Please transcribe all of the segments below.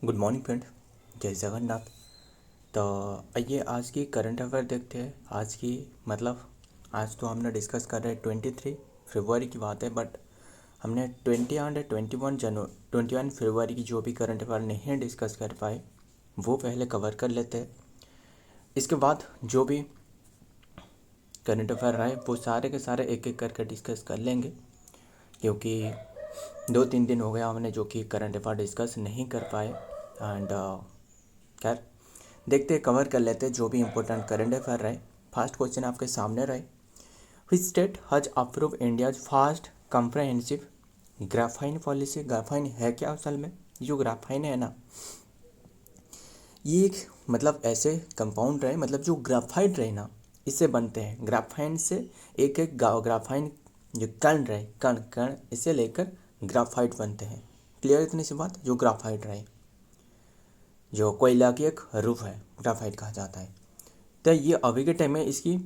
Good morning friend, जय जगन्नाथ। तो आइए आज की करंट अफेयर देखते हैं। आज की मतलब आज तो हमने डिस्कस कर रहे हैं 23 फरवरी की बात है, बट हमने 20 एंड 21 फरवरी की जो भी करंट अफेयर नहीं डिस्कस कर पाए वो पहले कवर कर लेते हैं। इसके बाद जो भी करंट अफेयर रहे वो सारे के सारे एक एक करके डिस्कस कर लेंगे, क्योंकि 2-3 दिन हो गया हमने जो कि करंट अफेयर डिस्कस नहीं कर पाए। एंड खैर देखते कवर कर लेते जो भी इंपॉर्टेंट करंट अफेयर रहे। फर्स्ट क्वेश्चन आपके सामने रहे, which state has approve India's first comprehensive graphene policy. Graphene है क्या असल में? जो ग्राफाइन है ना, ये एक मतलब ऐसे कंपाउंड रहे, मतलब जो ग्राफाइट रहे ना इससे बनते हैं। ग्राफाइन से एक एक ग्राफाइन जो कण रहे, कण कण इसे लेकर ग्राफाइट बनते हैं। क्लियर इतनी सी बात। जो ग्राफाइट रहे जो कोयला की एक रूप है, ग्राफाइट कहा जाता है। तो ये अभी के टाइम में इसकी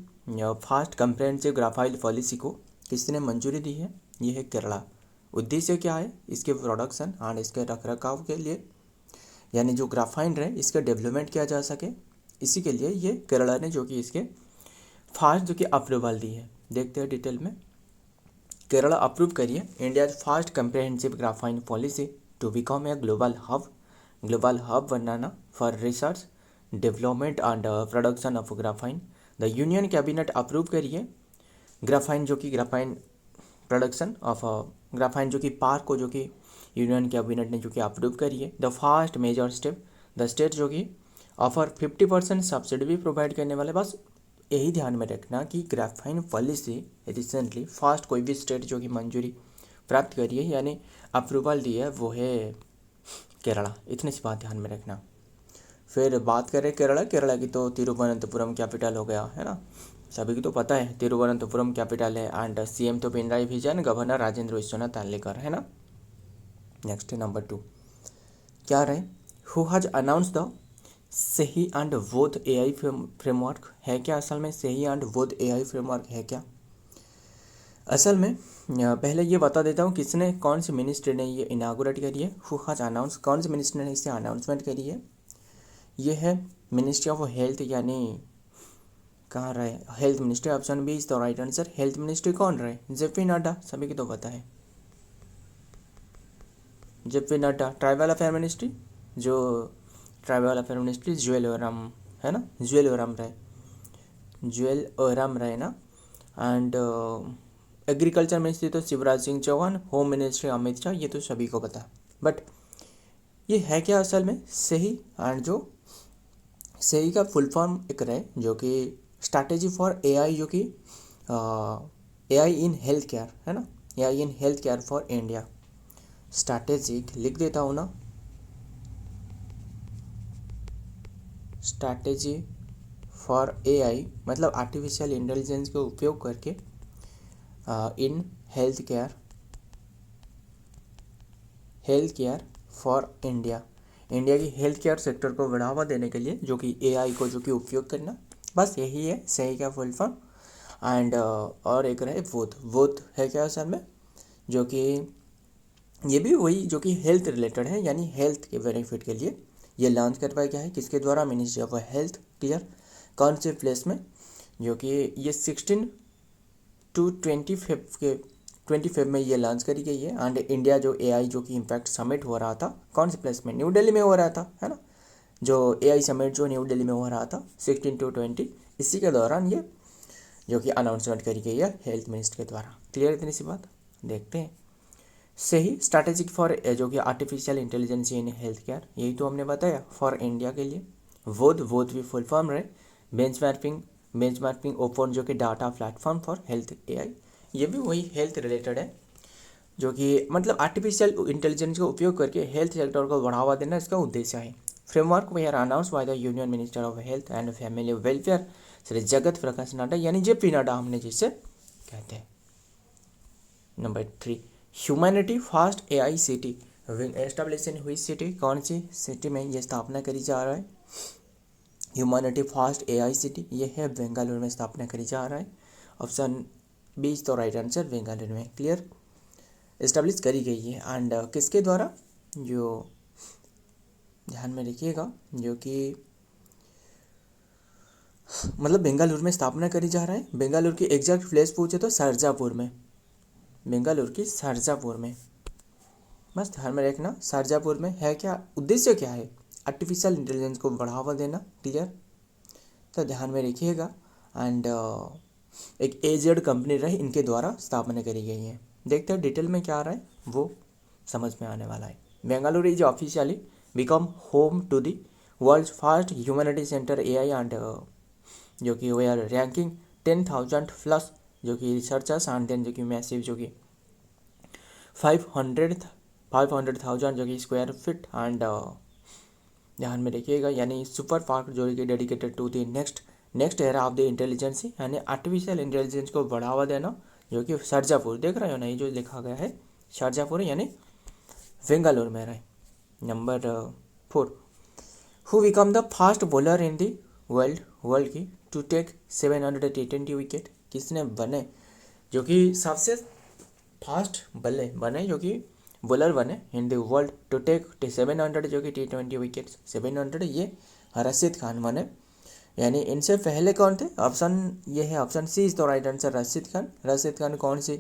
फास्ट कंप्रहेंसिव ग्राफाइट पॉलिसी को किसने मंजूरी दी है? ये है केरला। उद्देश्य क्या है? इसके प्रोडक्शन एंड इसके रखरखाव के लिए, यानी जो ग्राफाइन रहे इसका डेवलपमेंट किया जा सके, इसी के लिए ये केरला ने जो कि इसके फास्ट जो कि अप्रूवल दी है। देखते हैं डिटेल में। केरला अप्रूव करिए India fast comprehensive graphene policy to become a global hub बनाना for research development and production of graphene. The union cabinet approve करिए ग्राफाइन जो कि ग्राफाइन प्रोडक्शन ऑफ ग्राफाइन जो कि पार्क को जो कि यूनियन कैबिनेट ने जो कि अप्रूव करिए। The fast major step the state जो कि ऑफर 50% सब्सिडी भी प्रोवाइड करने वाले। बस यही ध्यान में रखना कि ग्राफाइन पॉलिसी रिसेंटली फास्ट कोई भी स्टेट जो कि मंजूरी प्राप्त करी है यानी अप्रूवल दी है वो है केरला। इतनी सी बात ध्यान में रखना। फिर बात करें केरला की तो तिरुवनंतपुरम कैपिटल हो गया है ना, सभी को तो पता है तिरुवनंतपुरम कैपिटल है। एंड सीएम तो पिनराई विजयन, गवर्नर राजेंद्र विश्वनाथ आर्लेकर है ना। नेक्स्ट नंबर 2 क्या रहे, हु हैज अनाउंस द सही एंड बोध एआई फ्रेमवर्क है क्या? असल में सही एंड बोध एआई फ्रेमवर्क है क्या? असल में पहले ये बता देता हूँ किसने, कौन से मिनिस्टर ने ये इनागुरेट करी है। हु हैज अनाउंस, कौन से मिनिस्टर ने इसे अनाउंसमेंट करी है? ये है मिनिस्ट्री ऑफ हेल्थ, यानी कहाँ रहे health ministry. Option B is the right answer. Health ministry कौन रहे? जेपी नड्डा, सभी को तो पता है JP Nadda. Tribal affair ministry, जो tribal affair ministry Jual Oram है ना, जुएल ओराम रहे ना। एंड एग्रीकल्चर मिनिस्ट्री तो शिवराज सिंह चौहान। होम मिनिस्ट्री अमित शाह, ये तो सभी को पता है। बट ये है क्या असल में? सही। एंड जो सही का फुल फॉर्म एक रहे जो कि स्ट्रैटेजी फॉर एआई, जो कि एआई इन हेल्थ केयर है ना, AI in health care for India. Strategic लिख देता हूँ ना, स्ट्रैटेजी फॉर एआई मतलब आर्टिफिशियल इंटेलिजेंस का उपयोग करके in health care for India. India की हेल्थ केयर सेक्टर को बढ़ावा देने के लिए जो कि एआई को जो कि उपयोग करना, बस यही है सही का फुल फॉर्म। एंड और एक रहे वोथ है क्या असल में, जो कि ये भी वही जो कि हेल्थ रिलेटेड है, यानी हेल्थ के बेनिफिट के लिए ये लॉन्च करवाया गया है। किसके द्वारा? Ministry of health. क्लियर। कौन से प्लेस में? जो कि ये 16 टू 25 में ये लॉन्च करी गई है। एंड इंडिया जो एआई जो कि इम्पैक्ट समिट हो रहा था, कौन से प्लेस में? न्यू दिल्ली में हो रहा था है ना, जो एआई समिट जो न्यू दिल्ली में हो रहा था 16 टू 20, इसी के दौरान ये जो कि अनाउंसमेंट करी गई है हेल्थ मिनिस्टर के द्वारा। क्लियर इतनी सी बात। देखते हैं सही स्ट्रैटेजिक फॉर जो कि artificial intelligence in health care, यही तो हमने बताया फॉर इंडिया के लिए। वोध भी फुल फॉर्म रहे बेंचमार्किंग ओपन जो कि data platform for health AI, ये भी वही हेल्थ रिलेटेड है, जो कि मतलब आर्टिफिशियल इंटेलिजेंस का उपयोग करके हेल्थ सेक्टर को बढ़ावा देना इसका उद्देश्य है। Framework were announce by the union minister of health and family welfare Shri Jagat Prakash Nadda, यानी जेपी नड्डा हमने जिसे कहते हैं। Number 3 humanity fast AI city wing establish in हुई सिटी, कौन सी सिटी में ये स्थापना करी जा रहा है? ह्यूमैनिटी फास्ट एआई सिटी, ये है बेंगलुरु में स्थापना करी जा रहा है। ऑप्शन बी इज तो राइट आंसर, बेंगलुरु में। क्लियर, इस्टेब्लिश करी गई है। एंड किसके द्वारा? जो ध्यान में रखिएगा, जो कि मतलब बेंगलुरु में स्थापना करी जा रहा है। बेंगलुरु की एग्जैक्ट प्लेस पूछे तो शारजापुर में, बेंगलुरु की शारजापुर में। बस ध्यान में रखना, शारजापुर में है। क्या उद्देश्य क्या है? आर्टिफिशियल इंटेलिजेंस को बढ़ावा देना। क्लियर, तो ध्यान में रखिएगा। एंड एक एजेड कंपनी रही, इनके द्वारा स्थापना करी गई है। देखते हैं डिटेल में क्या आ रहा है, वो समझ में आने वाला है। Bengaluru is officially become home to the world first humanity centre AI and जो कि वे आर रैंकिंग 10,000 प्लस जो कि रिसर्चर्स एंड देन जो कि मैसिव जो कि 500,000 जो कि स्क्वायर फीट एंड ध्यान में रखिएगा, यानी सुपर पार्क जो कि dedicated to the next era of the intelligence, यानी आर्टिफिशियल इंटेलिजेंस को बढ़ावा देना, जो कि शारजापुर देख रहे हो ना, ये जो लिखा गया है शारजापुर यानी बेंगलुरु में रहे। Number 4, who become the fast bowler in the world की टू टेक 700 T20 विकेट, किसने बने जो कि सबसे फास्ट बल्ले बने, जो कि बॉलर बने in the world to take 700 जो कि T20 विकेट्स 700, ये रशीद खान बने। यानी इनसे पहले कौन थे? ऑप्शन ये है, option C is the right answer, Rashid Khan. Rashid Khan कौन सी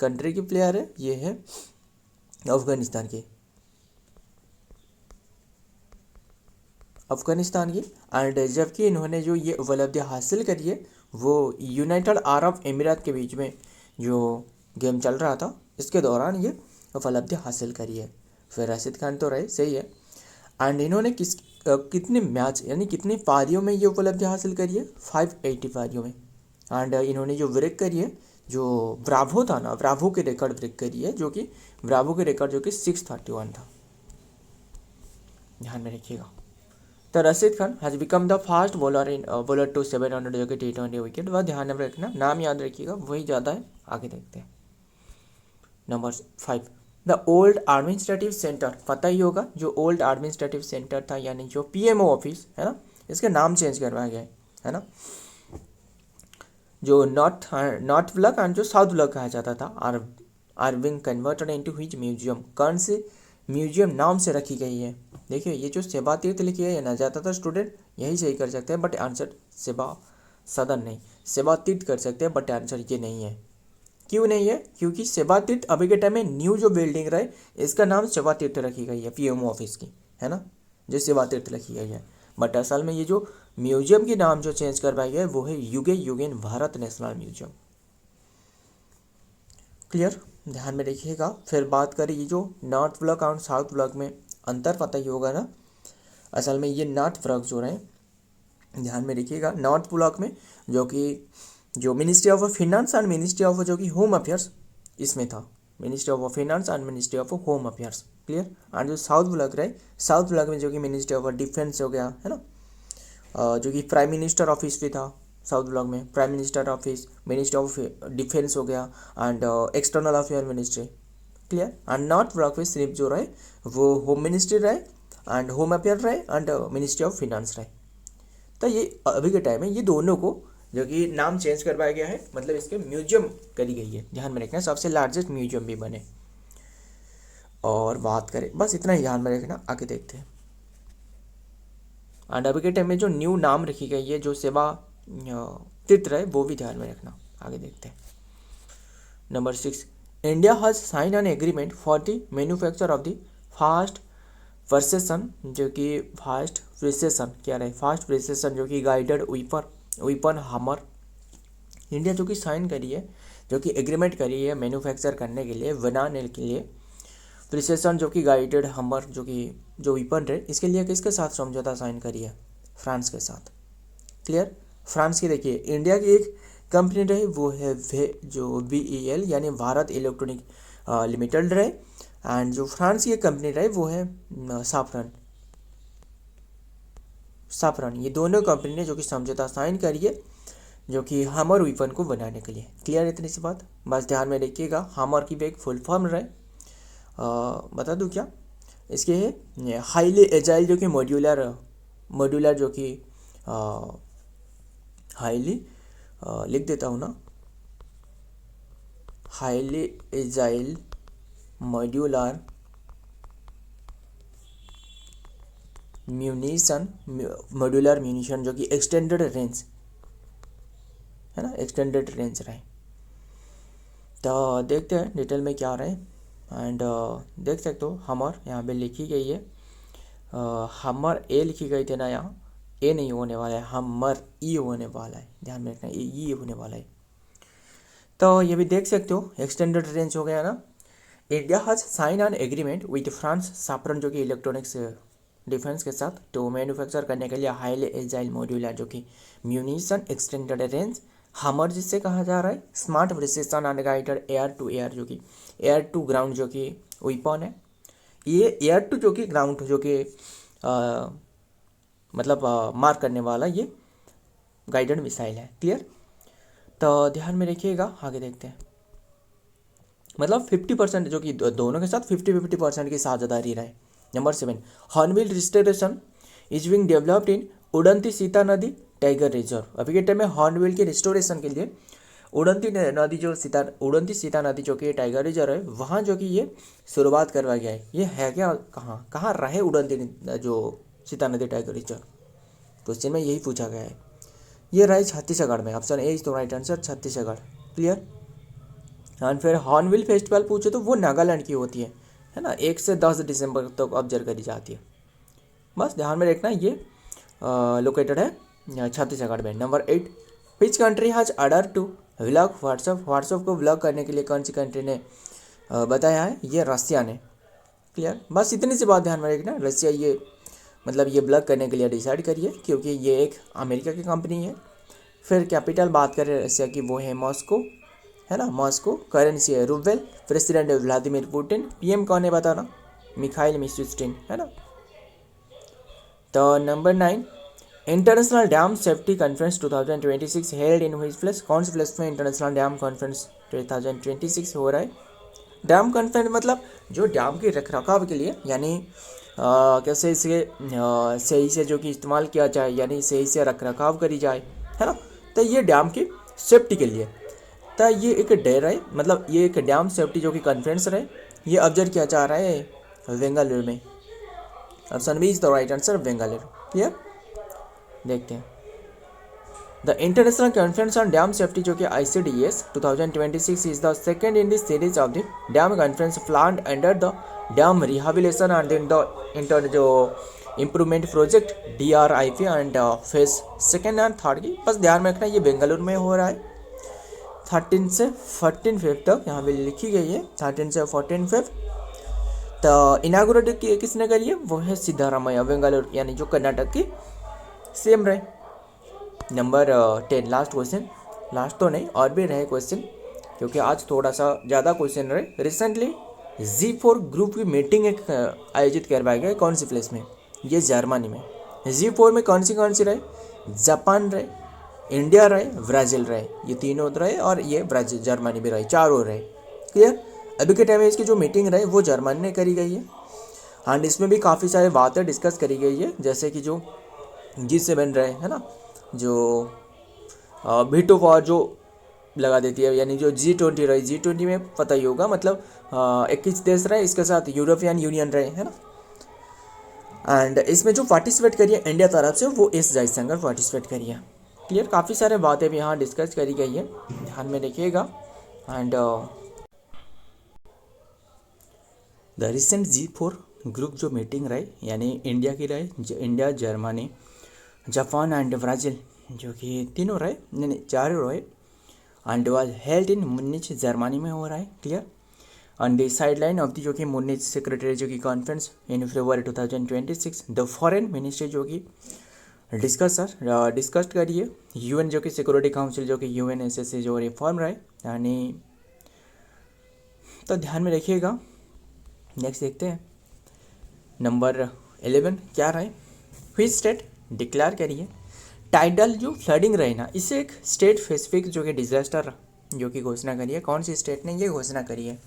कंट्री की प्लेयर है? ये है अफगानिस्तान की, एंड जबकि इन्होंने जो ये उपलब्धि हासिल करी है वो यूनाइटेड अरब अमीरात के बीच में जो गेम चल रहा था इसके दौरान ये उपलब्धि हासिल करी है। फिर राशिद खान तो रहे, सही है। एंड इन्होंने कितने मैच यानी कितनी पारियों में ये उपलब्धि हासिल करी है? 580 पारियों में। एंड इन्होंने जो ब्रेक करी है, जो ब्रावो था ना, ब्रावो के रिकॉर्ड ब्रेक करी है, जो कि ब्रावो के रिकॉर्ड जो कि 631 था। ध्यान में रखिएगा। तो Rashid Khan has become the fast bowler to 700 जो कि T20 विकेट। वह ध्यान में रखना, नाम याद रखिएगा, वही ज़्यादा है। आगे देखते हैं number 5, the old administrative centre, पता ही होगा जो ओल्ड एडमिनिस्ट्रेटिव सेंटर था, यानी जो PMO ऑफिस है ना, इसका नाम चेंज करवाया गया है ना, जो नॉर्थ ब्लॉक एंड जो साउथ ब्लॉक कहा जाता था, are being converted into which museum, कौन से म्यूजियम नाम से रखी गई है? देखिए ये जो सेवा तीर्थ लिखी है, ये ना ज़्यादातर स्टूडेंट यही सही कर सकते हैं, बट आंसर सेवा सदन नहीं, सेवा तीर्थ कर सकते हैं, बट आंसर ये नहीं है। क्यों नहीं है? क्योंकि सेवा तीर्थ अभी के टाइम में न्यू जो बिल्डिंग रहे, इसका नाम सेवा तीर्थ रखी गई है, PMO ऑफिस की, है ना, जो सेवा तीर्थ रखी गई है। बट असल में ये जो म्यूजियम की नाम जो चेंज करवाई गया है वो है Eugen Bharat national museum. Clear, ध्यान में रखिएगा। फिर बात करें ये जो नॉर्थ ब्लॉक और साउथ ब्लॉक में अंतर पता ही होगा ना, असल में ये नॉर्थ ब्लॉक जो रहे, ध्यान में रखिएगा, नॉर्थ ब्लॉक में जो ministry of finance and ministry of जो कि होम अफेयर्स इसमें था, ministry of finance and ministry of home affairs. Clear, and जो साउथ ब्लॉक रहे, साउथ ब्लॉक में जो कि मिनिस्ट्री ऑफ डिफेंस हो गया, है ना, जो कि प्राइम मिनिस्टर ऑफिस भी था साउथ ब्लॉक में, prime minister office, ministry of defence हो गया, and external affair ministry. Clear, and north block में सिर्फ जो रहे वो होम मिनिस्ट्री रहे, एंड होम अफेयर रहे, एंड मिनिस्ट्री ऑफ फिनेंस रहे। तो ये अभी के टाइम में ये दोनों को जो कि नाम चेंज करवाया गया है, मतलब इसके म्यूजियम करी गई है। ध्यान में रखना, सबसे लार्जेस्ट म्यूजियम भी बने। और बात करें, बस इतना ही ध्यान में रखना, आगे देखते हैं। एंड अभी के टाइम में जो न्यू नाम रखी गई है, जो सेवा तीर्थ रहे, वो भी ध्यान में रखना। आगे देखते हैं number 6, India has sign an agreement for the manufacture of the fast precision, जो कि फास्ट प्रिसिशन क्या रहे, फास्ट प्रिसिशन जो कि गाइडेड वेपन हमर। इंडिया जो कि साइन करी है, जो कि एग्रीमेंट करी है मैन्युफैक्चर करने के लिए, बनाने के लिए, प्रिसिशन जो कि गाइडेड हमर जो कि जो वेपन रहे, इसके लिए किसके साथ समझौता साइन करी है? फ्रांस के साथ। क्लियर, फ्रांस की देखिए, इंडिया की एक कंपनी रही, वो है जो BEL यानी भारत इलेक्ट्रॉनिक लिमिटेड रहे, एंड जो फ्रांस की एक कंपनी रही वो है साफरन। ये दोनों कंपनी ने जो कि समझौता साइन करी है, जो कि हमर वेपन को बनाने के लिए। क्लियर, इतनी सी बात बस ध्यान में रखिएगा। हमर की भी एक फुल फॉर्म रहे, बता दूँ क्या इसके है? हाईली एजाइल जो कि मॉड्यूलर जो कि हाईली लिख देता हूँ ना, highly agile modular munition, modular munition जो कि एक्सटेंडेड रेंज है ना, एक्सटेंडेड रेंज रहे। तो देखते हैं डिटेल में क्या रहे। एंड देख सकते हो हमर यहाँ पे लिखी गई है, हमर ए लिखी गई थी ना, यहाँ ए नहीं होने वाला है, हमर ई होने वाला है, ध्यान में रखना, ई होने वाला है। तो ये भी देख सकते हो एक्सटेंडेड रेंज हो गया ना। India has sign an agreement with France Safran जो कि इलेक्ट्रॉनिक्स डिफेंस के साथ तो मैन्युफैक्चर करने के लिए हाईली एजाइल मॉड्यूलर जो कि म्यूनिशन एक्सटेंडेड रेंज हमर जिससे कहा जा रहा है, smart precision and guided air to air जो कि एयर टू ग्राउंड जो कि वेपन है। ये एयर टू जो कि ग्राउंड जो कि मतलब मार करने वाला ये गाइडेड मिसाइल है। क्लियर, तो ध्यान में रखिएगा। आगे देखते हैं, मतलब 50% जो कि दोनों के साथ 50-50% की साझेदारी रहे। Number 7, hornbill restoration is being developed in Udanti Sitanadi tiger reserve. अभी के टाइम में हॉर्नबिल के रिस्टोरेशन के लिए उड़ंती उड़ंती सीता नदी जो कि टाइगर रिजर्व है, वहाँ जो कि ये शुरुआत करवाया गया है। ये है क्या, कहाँ रहे उड़ंती जो सीता नदी टाइगर रिजर्व, क्वेश्चन में यही पूछा गया है। ये रहे छत्तीसगढ़ में, option A is the right answer, Chhattisgarh. Clear. And फिर हॉर्नबिल फेस्टिवल पूछे तो वो नागालैंड की होती है ना, 1 से 10 दिसंबर तक ऑब्जर्व करी जाती है। बस ध्यान में रखना, ये लोकेटेड है छत्तीसगढ़ में। Number 8, which country has order to block WhatsApp को व्लॉग करने के लिए कौन सी कंट्री ने बताया है, ये रसिया ने। क्लियर, बस इतनी सी बात ध्यान में रखना, रसिया ये मतलब ये ब्लॉक करने के लिए डिसाइड करिए क्योंकि ये एक अमेरिका की कंपनी है। फिर कैपिटल बात करें रसिया की, वो है मॉस्को, है ना, मॉस्को। करेंसी है रूबेल। प्रेसिडेंट है व्लादिमीर पुतिन। पीएम कौन है बताना, मिखाइल मिशुस्टिन, है ना। तो number 9, international dam safety conference 2026 held in which place, कौन से प्लेस में इंटरनेशनल डैम कॉन्फ्रेंस 2026 हो रहा है। डैम कॉन्फ्रेंस मतलब जो डैम के रखरखाव के लिए, यानी कैसे इसे सही से जो कि इस्तेमाल किया जाए, यानी सही से रखरखाव करी जाए, है ना। तो ये डैम की सेफ्टी के लिए, तो ये एक डेर है, मतलब ये एक डैम सेफ्टी जो कि कॉन्फ्रेंस रहे, ये ऑब्जर्व किया जा रहा है बेंगलुरु में। Option B is the right answer, Bengaluru. Clear, देखते हैं। The international conference on dam safety जो कि ICDS 2026 is the second in this series of the dam conference planned under the dam rehabilitation and the inter जो improvement project DRIP and phase 2nd and 3rd की। बस ध्यान में रखना, ये बेंगलुरु में हो रहा है। 13 से 14 फेब तक यहाँ पे लिखी गई है, 13 से 14 फेब। तो इनागुरेट किसने करी है, वो है सिद्धारामैया, बेंगलुरु, यानी जो कर्नाटक की CM रहे। नंबर 10, लास्ट क्वेश्चन, लास्ट तो नहीं और भी रहे क्वेश्चन क्योंकि आज थोड़ा सा ज़्यादा क्वेश्चन रहे। रिसेंटली G4 ग्रुप की मीटिंग एक आयोजित करवाया गया, कौन सी प्लेस में, ये जर्मनी में। G4 में कौन सी रहे, जापान रहे, इंडिया रहे, ब्राज़ील रहे, ये तीनों रहे, और ये ब्राज़ील जर्मनी भी रहे, चारों रहे। क्लियर, अभी के टाइम में इसकी जो मीटिंग रहे वो जर्मनी ने करी गई है। एंड इसमें भी काफ़ी सारी बातें डिस्कस करी गई है, जैसे कि जो G7 रहे, है ना, जो वीटो पावर जो लगा देती है, यानी जो G20 रहे, G20 में पता ही होगा, मतलब 21 देश रहे, इसके साथ यूरोपियन यूनियन रहे, है ना। एंड इसमें जो पार्टिसिपेट करिए इंडिया तरफ से, वो एस जयशंकर पार्टिसिपेट करिए। क्लियर, काफ़ी सारे बातें भी यहाँ डिस्कस करी गई है, ध्यान में रखिएगा। And the recent G4 group जो मीटिंग रही, यानी इंडिया की रही, India, Germany, Japan and Brazil जो कि तीनों रहे, नहीं चारों रहे, and was held in Munich, Germany में हो रहा है। Clear, on the sideline of the जो कि मुनिच सेक्रेटरी जो कि conference in February 2026 the foreign ministry जो कि डिस्कस करिए। UN जो कि सिक्योरिटी काउंसिल जो कि UNSC जो रिफॉर्म रहे, यानी तो ध्यान में रखिएगा। नेक्स्ट देखते हैं, नंबर 11 क्या रहे, व्हिच स्टेट डिक्लेयर करिए टाइडल जो फ्लडिंग रहे ना, इसे एक स्टेट स्पेसिफिक जो कि डिजास्टर जो कि घोषणा करिए। कौन सी स्टेट ने ये घोषणा करी है,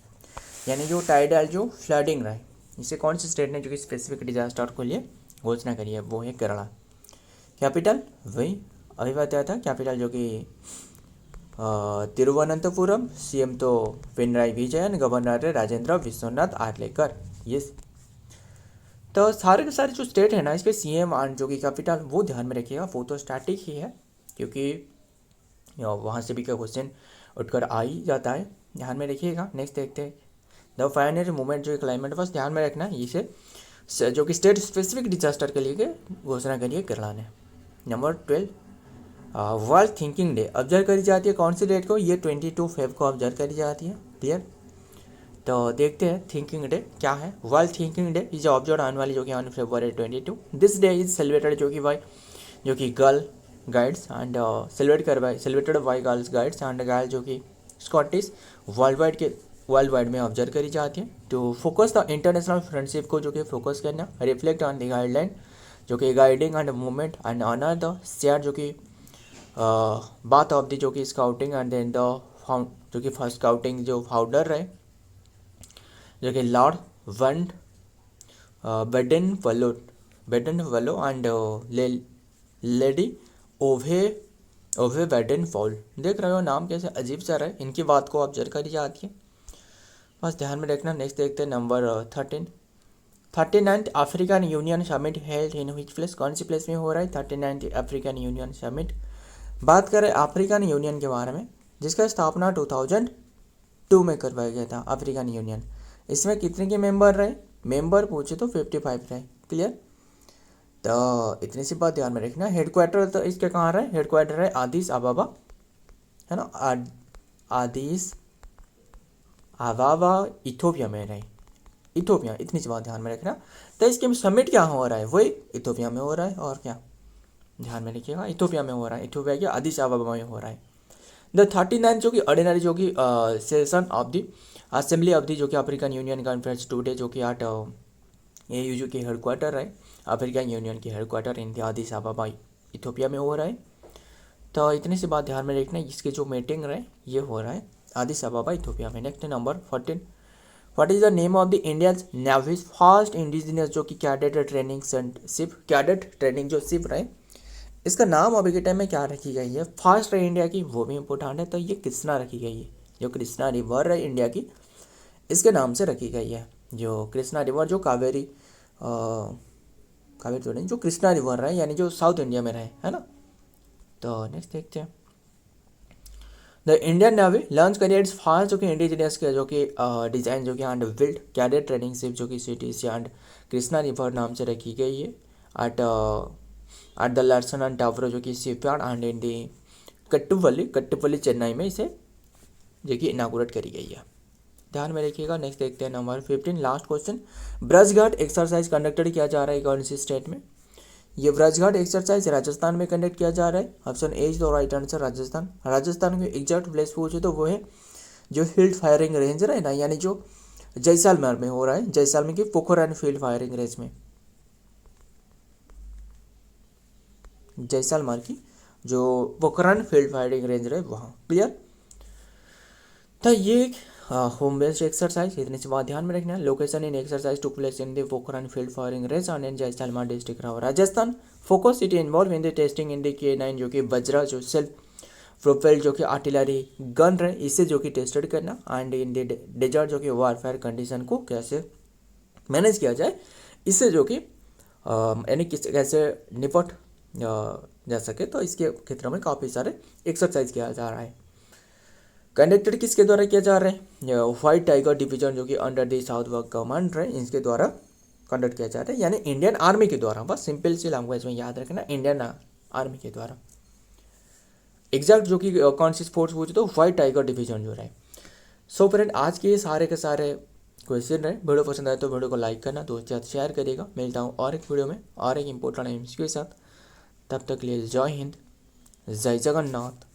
यानी जो टाइडल जो फ्लडिंग रहे, इसे कौन सी स्टेट ने जो कि स्पेसिफिक डिजास्टर को लिए घोषणा करी है, वो है केरला। कैपिटल वही अभी बताया था, कैपिटल जो कि तिरुवनंतपुरम। CM तो पिनराई विजयन, गवर्नर है राजेंद्र विश्वनाथ आर्लेकर। यस, तो सारे के सारे जो स्टेट है ना, इसके सीएम एंड जो कि कैपिटल वो ध्यान में रखिएगा, वो तो स्टैटिक ही है, क्योंकि वहाँ से भी क्या क्वेश्चन उठकर आ ही जाता है, ध्यान में रखिएगा। नेक्स्ट देखते हैं, द फाइनल मूवमेंट जो क्लाइमेट बस ध्यान में रखना, इसे जो कि स्टेट स्पेसिफिक डिजास्टर के लिए घोषणा करिए केरला ने। Number 12, world thinking day observe करी जाती है कौन सी डेट को, ये 22 फेब को ऑब्जर्व करी जाती है। क्लियर, तो देखते हैं थिंकिंग डे क्या है। World thinking day is observe आने वाली जो कि on February 22। This day is celebrated जो कि girl guides and celebrated by girls guides and girl जो कि स्कॉटिश वर्ल्ड वाइड में ऑब्जर्व करी जाती है। तो फोकस द इंटरनेशनल फ्रेंडशिप को जो कि फोकस करना, रिफ्लेक्ट ऑन द गाइडलाइन जो कि guiding and movement and honour the share जो कि बात ऑफ द जो कि स्काउटिंग एंड देन द जो कि फर्स्ट स्काउटिंग जो फाउंडर रहे जो कि लॉर्ड वन Baden Powell and lady Olave Baden Powell. देख रहे हो नाम कैसे अजीब सा रहा है, इनकी बात को ऑब्जर्व करी जाती है, बस ध्यान में रखना। नेक्स्ट देखते हैं number 13, 39th African union summit held in which place, कौन सी प्लेस में हो रहा है 39th अफ्रीकन यूनियन समिट। बात करें अफ्रीकन यूनियन के बारे में, जिसका स्थापना 2002 में करवाया गया था अफ्रीकन यूनियन। इसमें कितने के मेंबर रहे, मेंबर पूछे तो 55 रहे। क्लियर, तो इतनी सी बात ध्यान में रखना। हेडक्वार्टर तो इसके कहाँ रहे, हेडक्वार्टर है आदिस अबाबा, है ना, आदिस अबाबा इथोपिया में रहे, इथोपिया, इतनी सी बात ध्यान में रखना। तो इसके समिट क्या हो रहा है, वही इथोपिया में हो रहा है, और क्या ध्यान में रखिएगा, इथोपिया में हो रहा है, इथोपिया के आदिस अबाबा में हो रहा है। द 39 जो कि ऑर्डिनरी जो कि session of the assembly of the जो कि अफ्रीकन यूनियन कॉन्फ्रेंस टुडे जो कि आठ AU जो कि हेडक्वार्टर है अफ्रीकन यूनियन की हेडक्वार्टर इन आदिस अबाबा इथोपिया में हो रहा है। तो इतनी सी बात ध्यान में रखना, इसके जो मीटिंग रहे ये हो रहा है आदिस अबाबा इथोपिया में। Next number 14, what is the name of the India's navy's first indigenous जो कि cadet training ship, cadet training जो शिप रहे, इसका नाम अभी के टाइम में क्या रखी गई है, फर्स्ट है इंडिया की, वो भी इम्पोर्टेंट है। तो ये कृष्णा रखी गई है, जो कृष्णा रिवर है इंडिया की, इसके नाम से रखी गई है। जो कृष्णा रिवर जो कावेरी तो नहीं, जो कृष्णा रिवर रहे यानी जो साउथ इंडिया में रहे, है ना। तो नेक्स्ट देखते हैं, द इंडियन नेवी लॉन्च करिए इट्स फर्स्ट जो कि इंडिजिनियस के जो कि डिजाइन जो कि and build cadet training ship जो कि CTC एंड कृष्णा रिवर नाम से रखी गई है at the Larsen and Tauro जो कि शिपयार्ड एंड इन दी कट्टुपल्ली चेन्नई में इसे जो कि इनागुरेट करी गई है, ध्यान में रखिएगा। नेक्स्ट देखते हैं number 15, last question, Brajghat exercise conducted किया जा रहा है कौन सी स्टेट में, ये ब्रजघाट एक्सरसाइज राजस्थान में कंडक्ट किया जा रहा है। Option A is the right answer, Rajasthan के एग्जैक्ट प्लेस पूछे तो वो है जो फील्ड फायरिंग रेंज है ना, यानी जो जैसलमेर में हो रहा है, जैसलमेर की पोखरण फील्ड फायरिंग रेंज में, जैसलमेर की जो पोखरण फील्ड फायरिंग रेंज रहे वहाँ। क्लियर, तो ये होम बेस्ड एक्सरसाइज, इतने से बात ध्यान में रखना। Location in exercise took place in the Pokhran field firing range and in Jaisalmer district रहा Rajasthan. Focus city involve in the testing in the K9 जो कि वज्रा जो सेल्फ प्रोपेल जो कि आर्टिलरी गन रहे, इसे जो कि टेस्टेड करना एंड इन द डेजर्ट जो कि वारफेयर कंडीशन को कैसे मैनेज किया जाए, इससे जो कि यानी कैसे निपट जा सके, तो इसके क्षेत्र में काफ़ी सारे एक्सरसाइज किया जा रहा है। कंडक्टेड किसके द्वारा किया जा रहा है, व्हाइट टाइगर डिवीजन जो कि under the south work command रहे, इसके द्वारा कंडक्ट किया जा रहा है, यानी इंडियन आर्मी के द्वारा, बस सिंपल सी लैंग्वेज में याद रखना, इंडियन आर्मी के द्वारा। एग्जैक्ट जो कि कौन सी फोर्स पूछे तो व्हाइट टाइगर डिवीजन जो रहे। सो फ्रेंड, आज के सारे के सारे क्वेश्चन रहे। वीडियो पसंद आए तो वीडियो को लाइक करना, दोस्तों के साथ शेयर करिएगा। मिलता हूँ और एक वीडियो में और एक इंपॉर्टेंट MCQ के साथ, तब तक के लिए जय हिंद, जय जगन्नाथ।